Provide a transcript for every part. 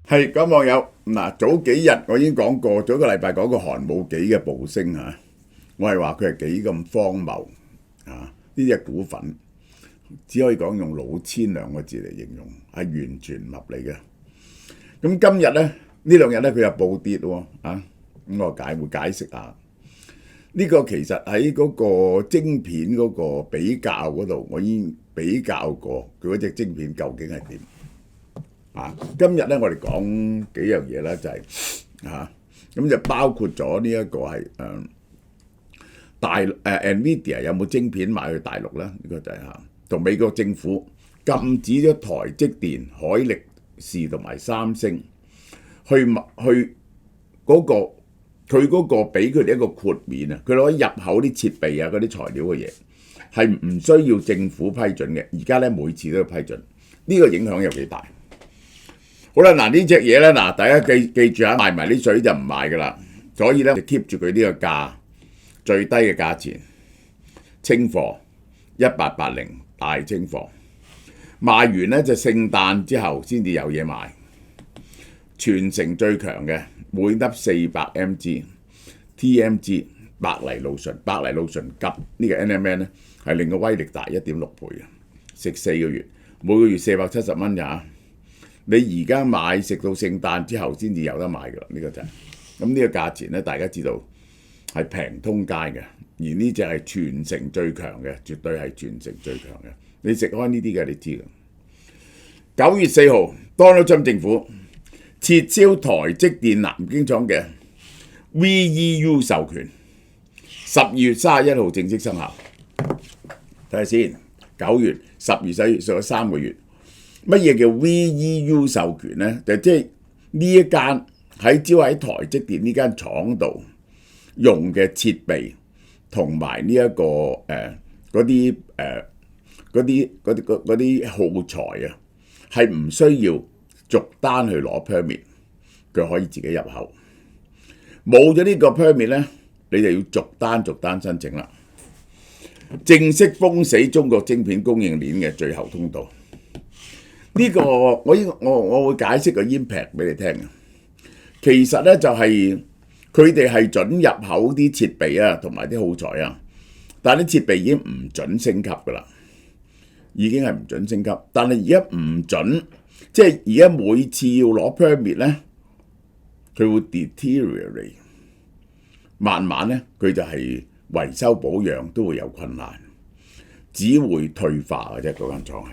係咁，網友嗱，早幾日我已經講過，早一個禮拜講過寒武紀嘅暴升嚇，我係話佢係幾咁荒謬啊！呢隻股份只可以講用老千兩個字嚟形容，係完全唔合理嘅。咁今日咧，呢兩日咧佢又暴跌喎啊！咁我會解釋下呢個其實喺嗰個晶片嗰個比較嗰度，我已經比較過佢嗰隻晶片究竟係點。今日咧，我哋講幾樣嘢啦，就係咁就包括咗呢一個係NVIDIA 有冇晶片賣去大陸咧？呢個就係同美國政府禁止咗台積電、海力士同埋三星去嗰個佢嗰個俾佢哋一個豁免啊，佢哋可以入口啲設備啊、嗰啲材料嘅嘢係唔需要政府批准嘅。而家咧每次都要批准，呢個影響有幾大？好啦，嗱呢隻嘢咧，嗱大家記住賣埋啲水就唔賣噶啦，所以咧就 keep 住佢呢個價最低嘅價錢，清貨1880大清貨，賣完咧就聖誕之後先至有嘢賣，全城最強嘅每粒400 mg，TMG 百利路醇急呢個 NMN 咧係令個威力大1.6倍嘅，食4個月，每個月470蚊咋。你而家買食到聖誕之後先至有得買㗎啦，呢個就係咁呢個價錢咧，大家知道係平通街嘅，而呢隻係全城最強嘅，絕對係全城最強嘅。你食開呢啲嘅，你知㗎。9月4號，Donald Trump 政府撤銷台積電南京廠嘅 VEU 授權，12月31號正式生效。睇下先，9月、10月、11月上咗3個月。乜嘢叫 VEU 授權咧？就即係呢一間只要喺台積電呢間廠度用嘅設備同埋呢一個嗰啲耗材啊，係唔需要逐單去攞 permit， 佢可以自己入口。冇咗呢個 permit 咧，你就要逐單申請啦。正式封死中國晶片供應鏈嘅最後通道。呢個我會解釋個 impact 俾你聽。其實咧就係佢哋係準入口啲設備啊，同埋啲耗材啊，但係啲設備已經唔準升級噶啦，已經係唔準升級。但係而家唔準，即係而家每次要攞 permit 咧，佢會 deteriorate， 慢慢咧佢就係維修保養都會有困難，只會退化嘅啫。嗰間廠係。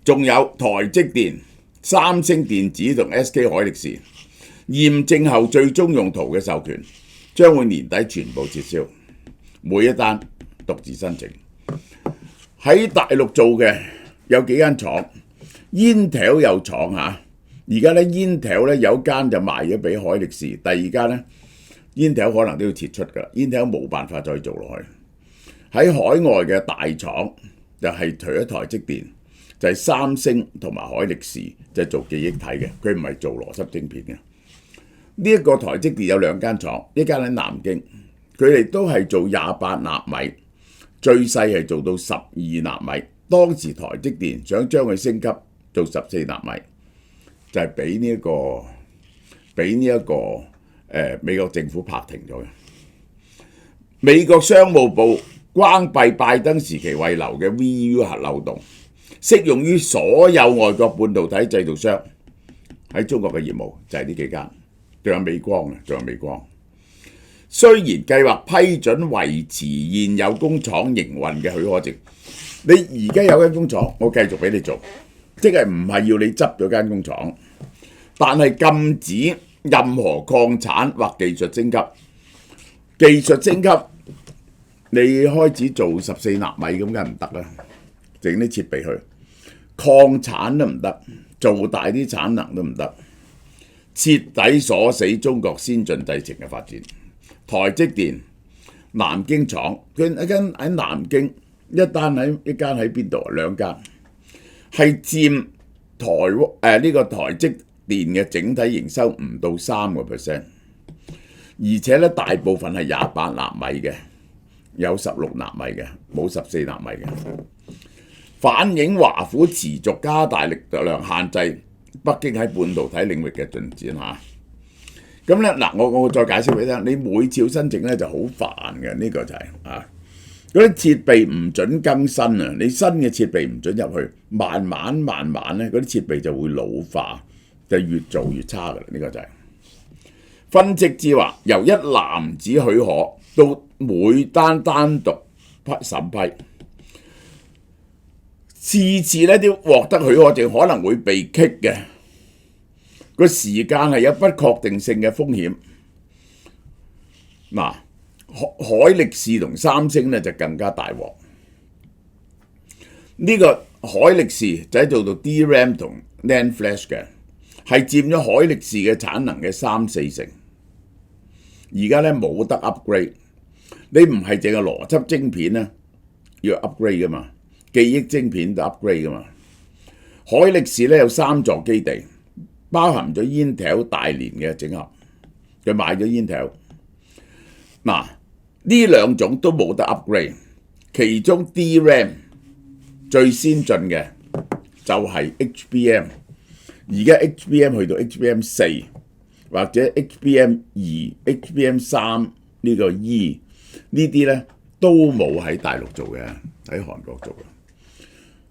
仲有台積電、三星電子同 SK 海力士驗證後最終用途嘅授權將會年底全部撤銷，每一單獨自申請。喺大陸做嘅有幾間廠 ，Intel 有廠嚇，而家咧 Intel 咧有間就賣咗俾海力士，第二間咧 Intel 可能都要撤出㗎 ，Intel 冇辦法再做落去。喺海外嘅大廠就係除咗台積電。就係三星同埋海力士就係做記憶體嘅，佢唔係做邏輯晶片嘅。呢一個台積電有兩間廠，一間喺南京，佢哋都係做28納米，最細係做到12納米。當時台積電想將佢升級做14納米，就係俾呢一個美國政府拍停咗嘅。美國商務部關閉拜登時期遺留嘅 VEU 核漏洞。適用於所有外國半導體製造商喺中國嘅業務，就係呢幾間，仲有美光。雖然計劃批准維持現有工廠營運嘅許可證，你而家有間工廠，我繼續俾你做，即係唔係要你執咗間工廠，但係禁止任何礦產或技術升級。技術升級，你開始做14納米咁，梗係唔得啦，整啲設備去。礦產都唔得，做大啲產能都唔得，徹底鎖死中國先進製程嘅發展。台積電南京廠，佢一間喺南京，一間喺邊度？兩間係佔呢個台積電嘅整體營收唔到3%，而且咧大部分係28納米嘅，有16納米嘅，冇14納米嘅。反映華府持續加大力量限制北京喺半導體領域嘅進展嚇。咁咧嗱，我再解釋俾你聽，你每次要申請咧就好煩嘅，呢個就係嗰啲設備唔準更新啊！你新嘅設備唔準入去，慢慢咧嗰啲設備就會老化，就越做越差噶啦。呢個就係分析之話，由一籃子許可到每單單獨審批，次次咧都獲得許可證可能會被棘嘅，個時間係有不確定性嘅風險。嗱，海力士同三星咧就更加大鑊。呢個海力士就喺做到 DRAM 同 NAND Flash 嘅，係佔咗海力士嘅產能嘅3-4成。而家咧冇得 upgrade， 你唔係淨係邏輯晶片咧要 upgrade 噶嘛，記憶晶片都 upgrade 噶嘛。海力士咧有3座基地，包含咗 Intel 大連嘅整合，佢買咗 Intel。嗱，呢兩種都冇得 upgrade， 其中 DRAM 最先進嘅就係 HBM， 而家 HBM 去到 HBM4 或者 HBM2、HBM3 呢個 E 呢啲咧都冇喺大陸做嘅，喺韓國做嘅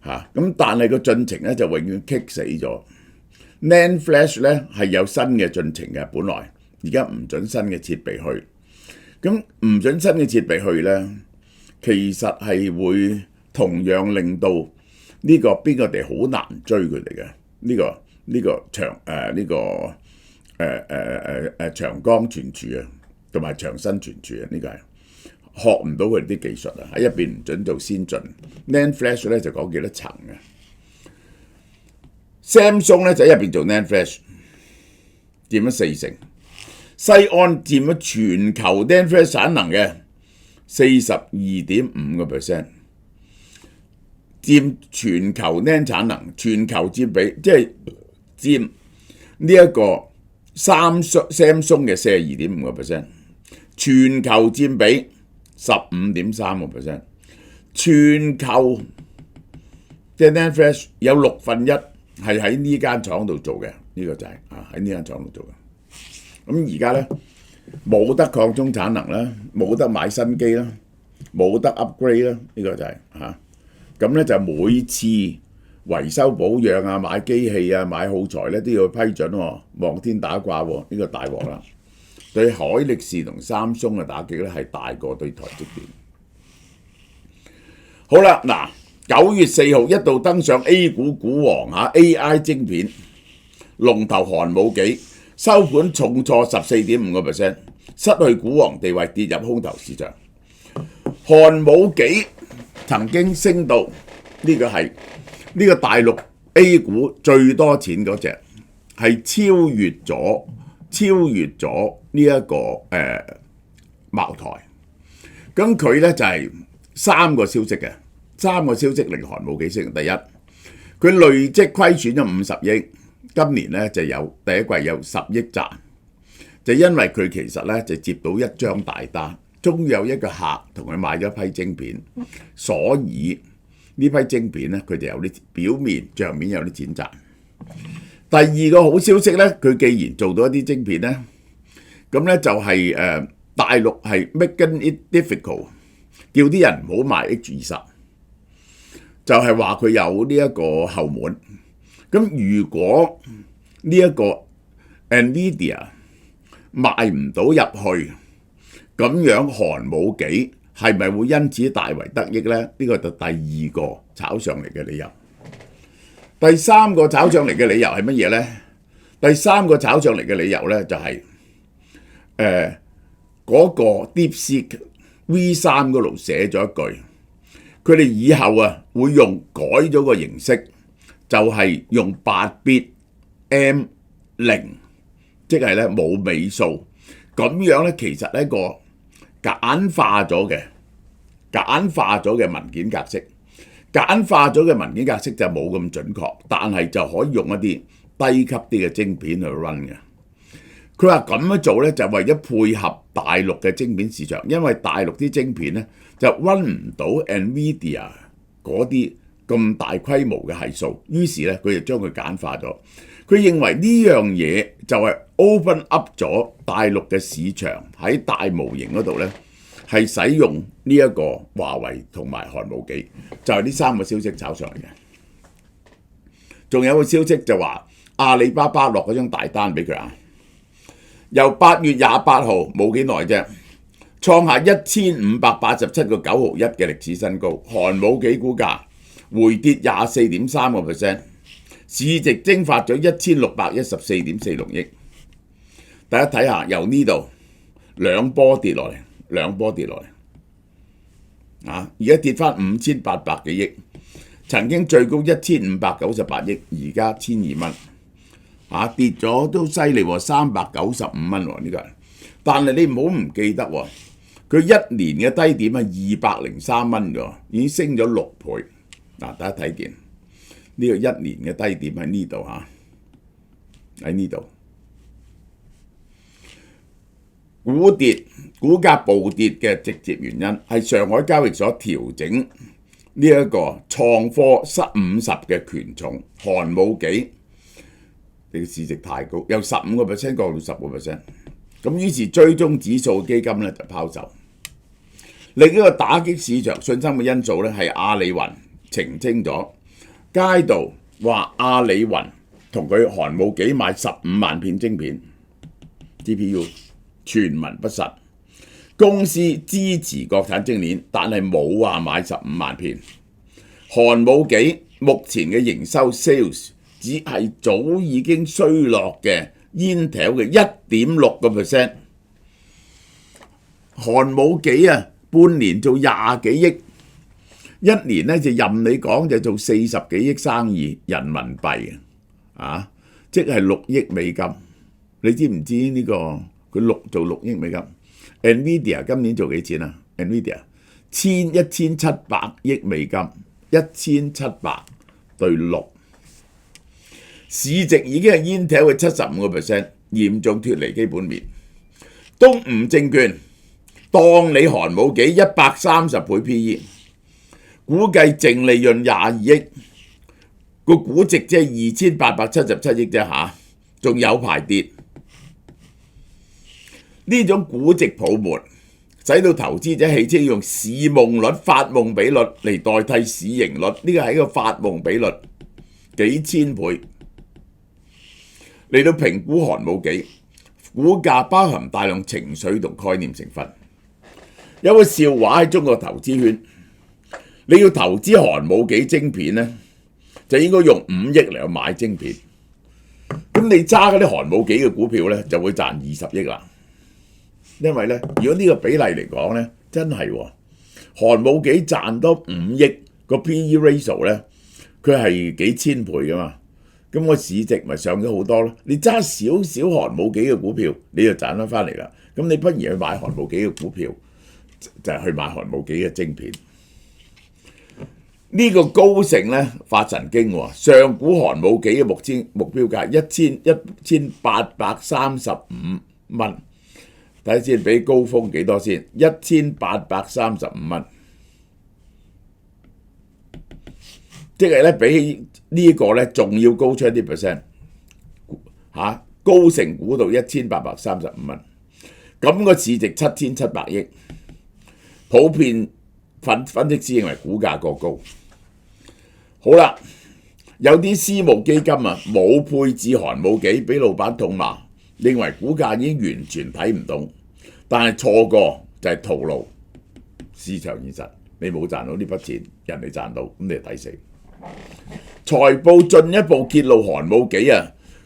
嚇。咁但係個進程咧就永遠棘死咗。NAND Flash 咧係有新嘅進程嘅，本來而家唔準新嘅設備去。咁唔準新嘅設備去咧，其實係會同樣令到呢個邊個地好難追佢哋嘅呢個長江存儲啊，同埋長新存儲啊，呢個係學唔到佢哋啲技術啊，喺入邊唔準做先進。NAND Flash 咧就講幾多層嘅 ，Samsung 咧就喺入邊做 NAND Flash， 佔咗4成。西安佔咗全球 NAND Flash 產能嘅 42.5%， 佔全球 NAND 產能全球佔比，即係佔呢一個Samsung 嘅 42.5%， 全球佔比 15.3%， 全球嘅 NAND Flash 有1/6係喺呢間廠度做嘅，呢個就係喺呢間廠度做嘅。咁而家咧冇得擴充產能啦，冇得買新機啦，冇得 upgrade 啦，呢個就係咁咧就每次維修保養啊、買機器啊、買耗材咧都要批准喎，望天打卦喎，呢個大鑊啦！對海力士同三星嘅打擊咧係大過對台積電。好啦，嗱，9月4號一度登上 A 股股王AI 晶片龍頭寒武紀。收盤重挫 14.5%， 失去股王地位，跌入空頭市場。寒武紀曾經升到呢個係呢個大陸 A 股最多錢嗰隻，係超越咗呢一個茅台。咁佢咧就係3個消息嘅，3個消息令寒武紀升。第一，佢累積虧損咗50億。今年咧就有第一季有10億賺，就因為佢其實咧就接到一張大單，終於有一個客同佢買咗一批晶片，所以呢批晶片咧佢就有啲表面帳面有啲錢賺。第二個好消息咧，佢既然做到一啲晶片咧，咁咧就係大陸係 making it difficult， 叫啲人唔好買 H20， 就係話佢有呢一個後門。咁如果呢一個 NVIDIA 賣唔到入去，咁樣寒武紀係咪會因此大為得益呢？呢個就第二個炒上嚟嘅理由。第三個炒上嚟嘅理由係乜嘢呢？第三個炒上嚟嘅理由呢，就係嗰個 DeepSeek V3 嗰度寫咗一句，佢哋以後會用改咗個形式。就係用8bit M0，即係咧冇尾數，咁樣咧其實係一個簡化咗嘅文件格式，簡化咗嘅文件格式就冇咁準確，但係就可以用一啲低級啲嘅晶片去 run 嘅。佢話咁樣做咧就為咗配合大陸嘅晶片市場，因為大陸啲晶片咧就 run 唔到 NVIDIA 嗰啲咁大規模嘅係數，於是咧佢就將佢簡化咗。佢認為呢樣嘢就係 open up 咗大陸嘅市場喺大模型嗰度呢，係使用呢一個華為同埋寒武紀，就係呢3個消息炒上嚟嘅。仲有個消息就話阿里巴巴落嗰張大單俾佢啊，由8月28號冇幾耐啫，創下1587.9毫一嘅歷史新高，寒武紀股價回跌24.3%，市值蒸發咗1614.46億。大家睇下，由呢度兩波跌落嚟，而家跌翻5800幾億，曾經最高1598億，而家1200蚊，跌咗都犀利喎，395蚊喎呢個。但係你唔好唔記得喎，佢1年嘅低點係203蚊㗎，已經升咗6倍。大家睇見呢個1年嘅低點喺呢度喺呢度。股價暴跌嘅直接原因係上海交易所調整呢一個創科50嘅權重，寒武紀你嘅市值太高，由15% 降到10%，咁於是追蹤指數基金咧就拋售。另一個打擊市場信心嘅因素咧係阿里雲澄清咗，街道話阿里雲同佢寒武紀買15萬片晶片 GPU， 傳聞不實。公司支持國產晶鏈，但係冇話買15萬片。寒武紀目前嘅營收 sales 只係早已經衰落嘅 Intel 嘅 1.6%。寒武紀半年做20幾億，一年咧就任你講就做40幾億生意人民幣即係6億美金。你知唔知呢個佢做6億美金？ NVIDIA 今年做幾錢啊 ？NVIDIA 1700億美金，1700對6，市值已經係 Intel 嘅75%，嚴重脫離基本面。東吳證券當你寒武紀130倍 PE， 估計淨利潤22億，個估值即係2877億啫仲有排跌。呢種估值泡沫，使到投資者汽車用市夢率、發夢比率嚟代替市盈率，呢個係一個發夢比率，幾千倍嚟到評估寒武紀股價，包含大量情緒同概念成分。有個笑話喺中國投資圈，你要投資寒武紀晶片呢，就應該用5億嚟買晶片。咁你揸嗰啲寒武紀嘅股票呢，就會賺20億啦。因為呢，如果呢個比例嚟講呢，真係寒武紀賺多5億個 PE ratio 呢，佢係幾千倍噶嘛。咁個市值咪上咗好多咯。你揸少少寒武紀嘅股票，你就賺得翻嚟啦。咁你不如去買寒武紀嘅股票，就係去買寒武紀嘅晶片。呢個高盛呢發神經喎，上估寒武紀嘅目標價1835蚊。睇下先，比高峰幾多先？1835蚊，即係咧比呢個咧仲要高出一啲 percent 高盛估到1835蚊，咁個市值7700億，普遍分析師認為股價過高。好啦，有啲私募基金冇配置寒武紀，俾老闆痛罵，認為股價已經完全睇唔懂，但係錯過就係徒勞。市場現實，你冇賺到呢筆錢，人哋賺到，咁你就抵死。財報進一步揭露寒武紀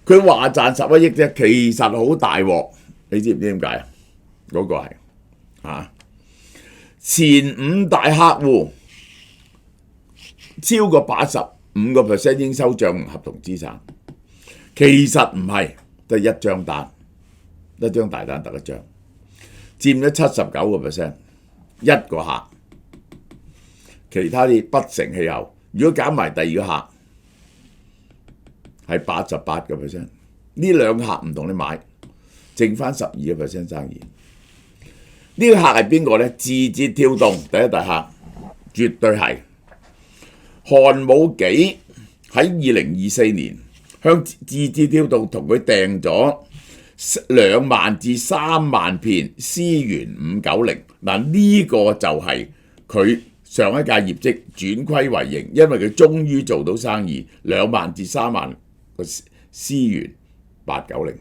佢話賺11億啫，其實好大鑊。你知唔知點解啊？嗰個係前5大客戶超過85% 應收帳合同資產，其實唔係，得一張單，一張大單得一張，佔咗79%，一個客，其他啲不成氣候。如果減埋第二個客，係88%，呢兩個客唔同你買，剩翻12% 生意。呢個客係邊個呢？字節跳動第一大客，絕對係。寒武紀喺2024年向字節跳動同佢訂咗2萬至3萬片思源590。嗱，呢個就係佢上一屆業績轉虧為盈，因為佢終於做到生意，2萬至3萬個思源890。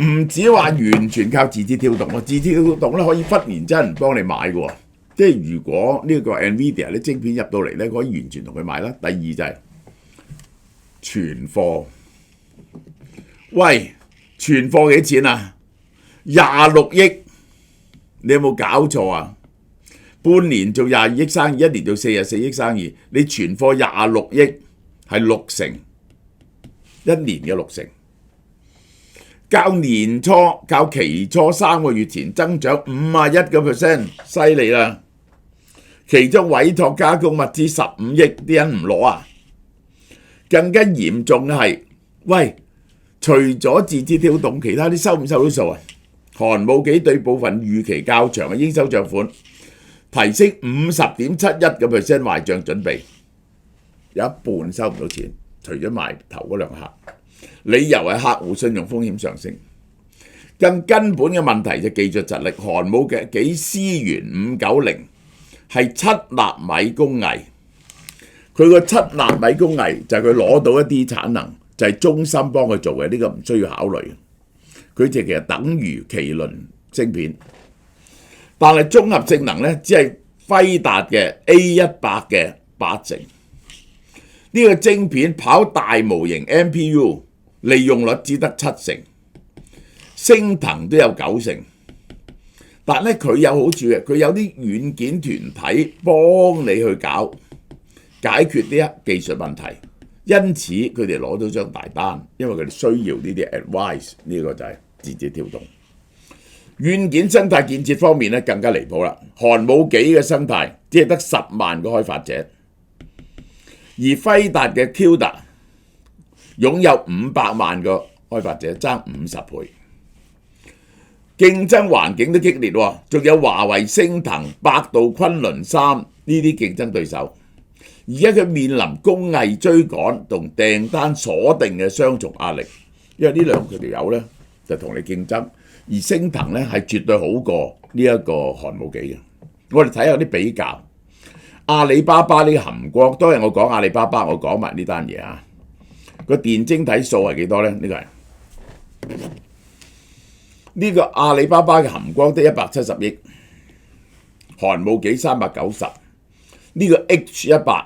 唔止話完全靠字節跳動喎，字節跳動咧可以忽然真係唔幫你買嘅喎，即係如果呢個 NVIDIA 啲晶片入到嚟咧，可以完全同佢買啦。第二就係存貨，喂，存貨幾錢啊？26億，你有冇搞錯啊？半年做22億生意，一年做44億生意，你存貨26億係6成，一年嘅6成。較年初、較期初3個月前增長51%，犀利啦！其中委託加工物資15億，啲人唔攞啊！更加嚴重嘅係，喂，除咗字節跳動，其他啲收唔收到數啊？寒武紀對部分預期較長嘅應收帳款提升50.71%壞帳準備，有一半收唔到錢，除咗賣頭嗰2客。理由係客戶信用風險上升，更根本嘅問題就技術實力。寒武紀思源590係7納米工藝，佢個7納米工藝就係佢攞到一啲產能，就係中芯幫佢做嘅，呢個唔需要考慮。佢就其實等於麒麟晶片，但係綜合性能咧只係輝達嘅 A100嘅8成。呢個晶片跑大模型 MPU 利用率只得7成，升騰都有9成。但咧佢有好處嘅，佢有啲軟件團體幫你去搞解決啲技術問題，因此佢哋攞到張大單，因為佢哋需要呢啲 advice。呢個就係字節跳動。軟件生態建設方面咧更加離譜啦，寒武紀嘅生態只係得10萬個開發者。而輝達嘅 CUDA 擁有500萬個開發者，爭50倍，競爭環境都激烈喎。仲有華為、昇騰、百度、昆侖3呢啲競爭對手，而家佢面臨工藝追趕同訂單鎖定嘅雙重壓力，因為呢兩條友咧就同你競爭，而昇騰咧係絕對好過呢一個寒武紀嘅。我哋睇下啲比較。阿里巴巴呢個含光，當日我講阿里巴巴，我講埋呢單嘢啊。個電晶體數係幾多咧？呢個阿里巴巴嘅含光得170億，寒武紀390。呢個 H100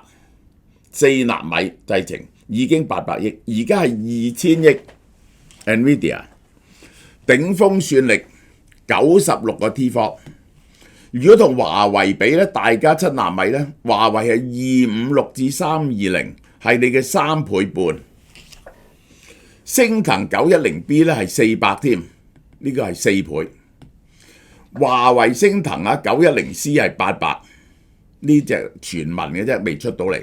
4納米製程已經800億，而家係2000億。NVIDIA 頂峰算力96個 T4。如果同華為比咧，大家7納米咧，華為係256至320，係你嘅3倍半。昇騰 910B 咧係400添，呢個係4倍。華為昇騰啊 910C 係800，呢隻傳聞嘅啫，未出到嚟。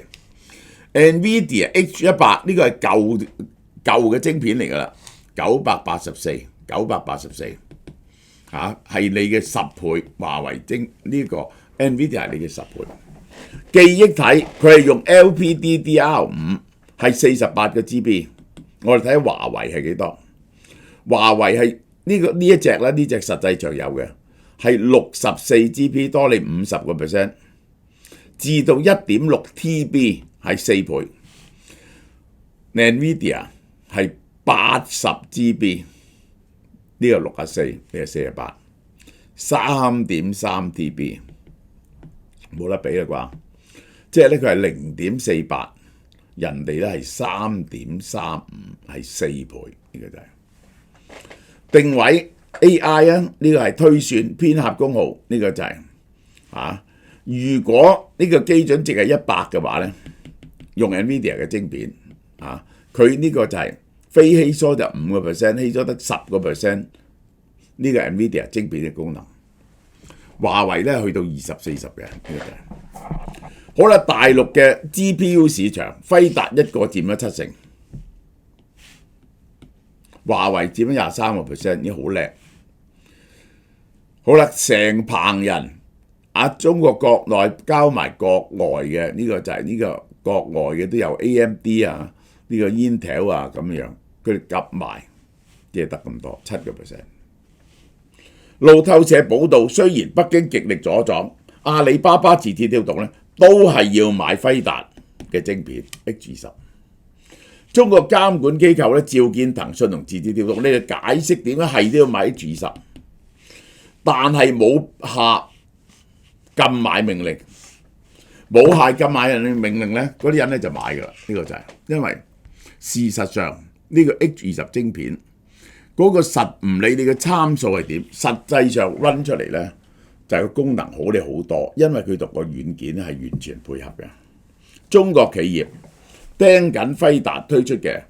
NVIDIA H100 呢個係舊嘅晶片嚟㗎啦，984係你嘅10倍。華為呢個 NVIDIA 係你嘅10倍。記憶體佢係用 LPDDR5，係48個 GB。我哋睇下華為係幾多？華為係呢一隻啦，呢隻實際上有嘅係64 GB， 多你50%，至到 1.6 TB 係4倍。NVIDIA 係80 GB。呢個64，呢個48， 3.3 TB， 冇得比啦啩。即係咧佢係0.48，人哋咧係3.35，係4倍。呢個就係定位 AI 啊，呢個係推算編合功耗，呢個就係如果呢個基準值係100嘅話咧，用 NVIDIA 嘅晶片佢呢個就係非稀疏就5%，稀疏得10%。呢個 NVIDIA 晶片嘅功能，華為咧去到20-40嘅呢個就係。好啦，大陸嘅 GPU 市場，輝達一個佔咗7成，華為佔咗23%，已經好叻。好啦，成棚人中國國內交埋國外嘅呢個就係呢個國外嘅都有 AMD 呢個 Intel 啊咁樣，佢哋夾埋即係得咁多7%。路透社報導，雖然北京極力阻擋，阿里巴巴、字節跳動咧都係要買輝達嘅晶片 H20。中國監管機構咧召見騰訊同字節跳動，呢個解釋點解係都要買 H20，但係冇下禁買命令，冇下禁買人嘅命令咧，嗰啲人咧就買㗎啦。呢個就係因為事實上呢個 H20晶片嗰個實唔理你嘅參數係點，實際上 run 出嚟咧就係個功能好你好多，因為佢同個軟件係完全配合嘅。中國企業盯緊輝達推出嘅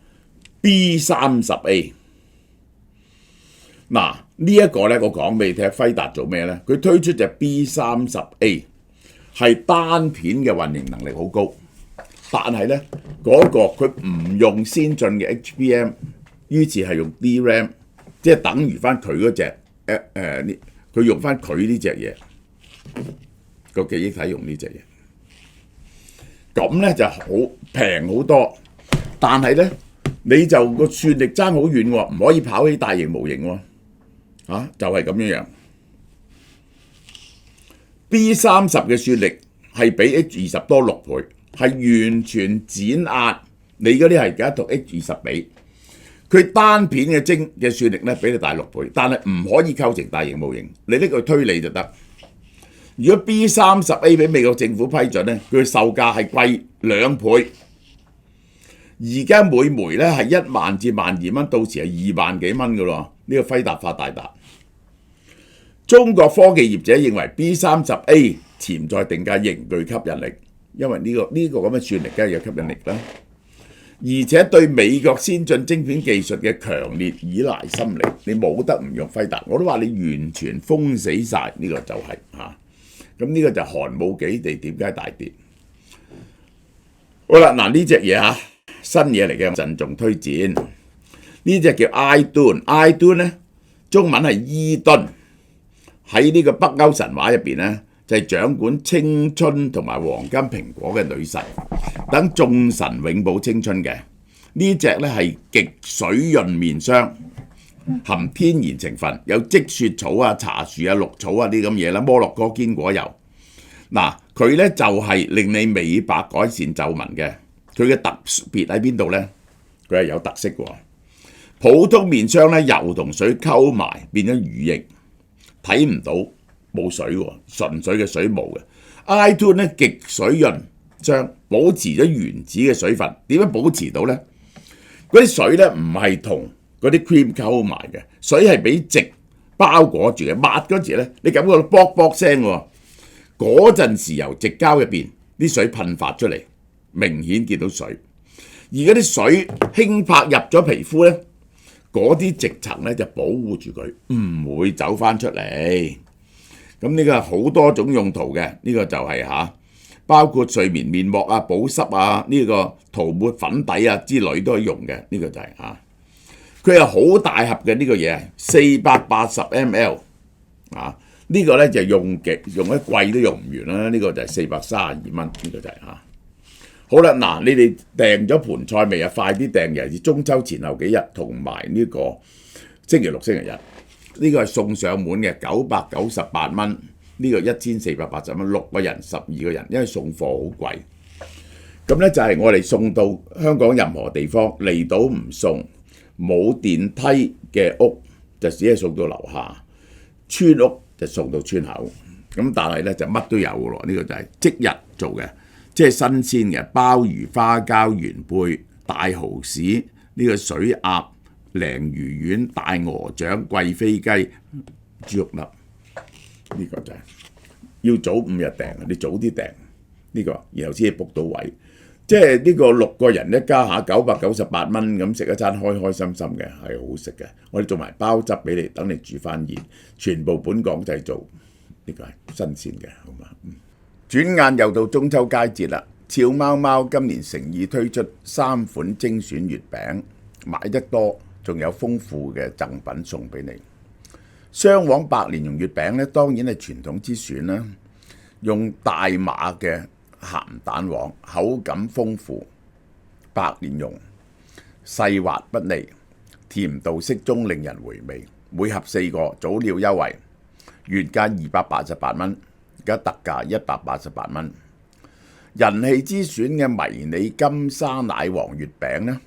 B30A。嗱呢一個咧，我講俾你聽，輝達做咩咧？佢推出隻 B30A 係單片嘅運營能力好高，但係咧嗰個佢唔用先進嘅 HBM， 於是係用 DRAM， 即係等於翻佢嗰隻佢用翻佢呢隻嘢個記憶體用呢隻嘢，咁咧就好平好多，但係咧你就個算力爭好遠喎，唔可以跑起大型模型喎。就係咁樣樣。B30嘅算力係比 H20多6倍，係完全碾壓你嗰啲係而家同 H20比。佢單片嘅算力咧比你大6倍，但係唔可以構成大型模型。你呢個推理就得。如果 B30A 俾美國政府批准咧，佢售價係貴2倍。而家每枚咧係1萬至12000蚊，到時係2萬幾蚊噶咯。呢個輝達發大達。中國科技業者認為 B30A 潛在定價仍具吸引力，因為呢個咁嘅算力梗係有吸引力啦，而且對美國先進晶片技術嘅強烈依賴心理，你冇得唔用輝達。我都話你完全封死晒，呢個就係咁呢個就寒武紀地點解大跌。好啦，嗱呢隻嘢新嘢嚟嘅，慎重推薦。呢隻叫 iDune 咧，中文係伊敦。喺呢個北歐神話入邊咧，就係掌管青春同埋黃金蘋果嘅女神，等眾神永葆青春嘅。呢隻咧係極水潤面霜，含天然成分，有積雪草啊、茶樹啊、綠草啊啲咁嘢啦，摩洛哥堅果油。嗱，佢咧就係令你美白改善皺紋嘅。佢嘅特別喺邊度咧？佢係有特色嘅。普通面霜咧，油同水溝埋變咗乳液。睇唔到冇水喎，純粹嘅水霧嘅。iDune 咧極水潤霜，保持咗原子嘅水分。點樣保持到咧？嗰啲水咧唔係同嗰啲 cream 溝埋嘅，水係俾直包裹住嘅。抹嗰時咧，你感覺到卜卜聲喎。嗰陣時由直膠入邊啲水噴發出嚟，明顯見到水。而嗰啲水輕拍入咗皮膚咧，嗰啲直層咧就保護住佢，唔會走翻出嚟。咁呢個係好多種用途嘅，呢個就係包括睡眠面膜啊、保濕啊、呢個塗抹粉底啊之類都可以用嘅。呢個就係佢係好大盒嘅呢個嘢，480 ml 呢個咧就用一季都用唔完啦。呢個就係432蚊，呢個就係好啦，嗱，你哋訂咗盤菜未啊？快啲訂，尤其是中秋前後幾日，同埋呢個星期六、星期日，呢個係送上門嘅998蚊，呢個1480蚊，6個人12個人，因為送貨好貴。咁咧就係我哋送到香港任何地方，離島唔送，冇電梯嘅屋就只係送到樓下，村屋就送到村口。咁但係咧就乜都有嘅咯，呢個就係即日做嘅。即係新鮮嘅鮑魚、花膠、元貝、大蠔豉、呢個水鴨、鯪魚丸、大鵝掌、貴妃雞、豬肉粒，呢個就係要早5日訂，你早啲訂呢個，然後先至 book 到位。即係呢個6個人一家下998蚊咁食一餐，開開心心嘅，係好食嘅。我哋做埋包汁俾你，等你煮翻熱，全部本港製造，呢個係新鮮嘅，好嘛？轉眼又到中秋佳節啦，俏貓貓今年誠意推出3款精選月餅，買得多仲有豐富嘅贈品送俾你。雙黃白蓮蓉月餅咧，當然係傳統之選啦，用大碼嘅鹹蛋黃，口感豐富，白蓮蓉細滑不膩，甜度適中，令人回味。每盒4個，早鳥優惠，原價288蚊，而家特價188蚊。人氣之選嘅迷你金沙奶黃月餅呢，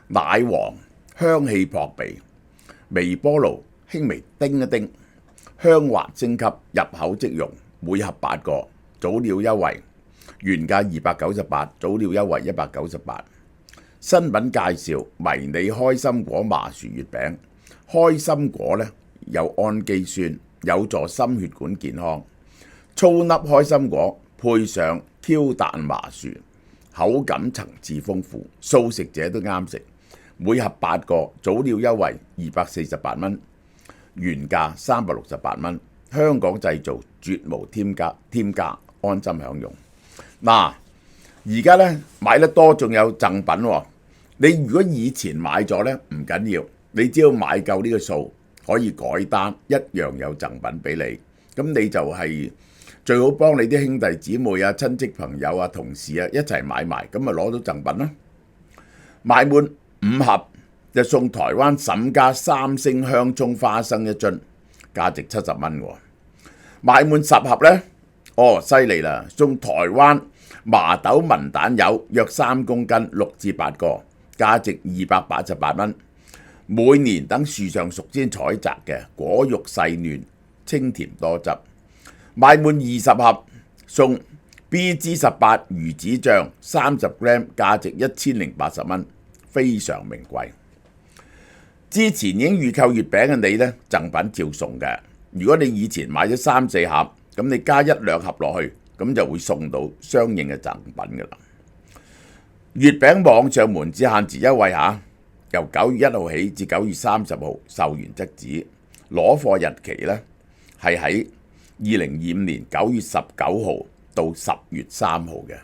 奶黃香氣撲鼻，微波爐輕微叮一叮，香滑升級，入口即溶。每盒8個，早鳥優惠，原價298，早鳥優惠198。新品介紹迷你開心果麻薯月餅。開心果呢有氨基酸，有助心血管健康。粗粒開心果配上 Q 彈麻薯，口感層次豐富，素食者都啱食。每盒8個，早鳥優惠248蚊，原價368蚊。香港製造，絕無添加，安心享用。嗱，而家呢買得多仲有贈品喎。你如果以前買咗呢，唔緊要，你只要買夠呢個數，可以改單，一樣有贈品俾你。咁你就係最好幫你啲兄弟姊妹啊、親戚朋友啊、同事啊一齊買埋，咁咪攞到贈品啦。買滿5盒就送台灣沈家3星香蔥花生一樽，價值70蚊喎。買滿10盒呢，犀利啦，送台灣麻豆文蛋柚約3公斤6至8個，價值288蚊。每年等樹上熟先採摘嘅，果肉細嫩，清甜多汁。買滿20盒送 BG18 魚子醬30 gram， 價值1080蚊，非常名貴。之前已經預購月餅嘅你呢，贈品照送嘅。如果你以前買咗3、4盒，咁你加1、2盒落去，咁就會送到相應嘅贈品㗎啦。月餅網上門市限時優惠下，由9月1號起至9月30號售完即止，攞貨日期呢係喺2025年9月19號到10月3號嘅。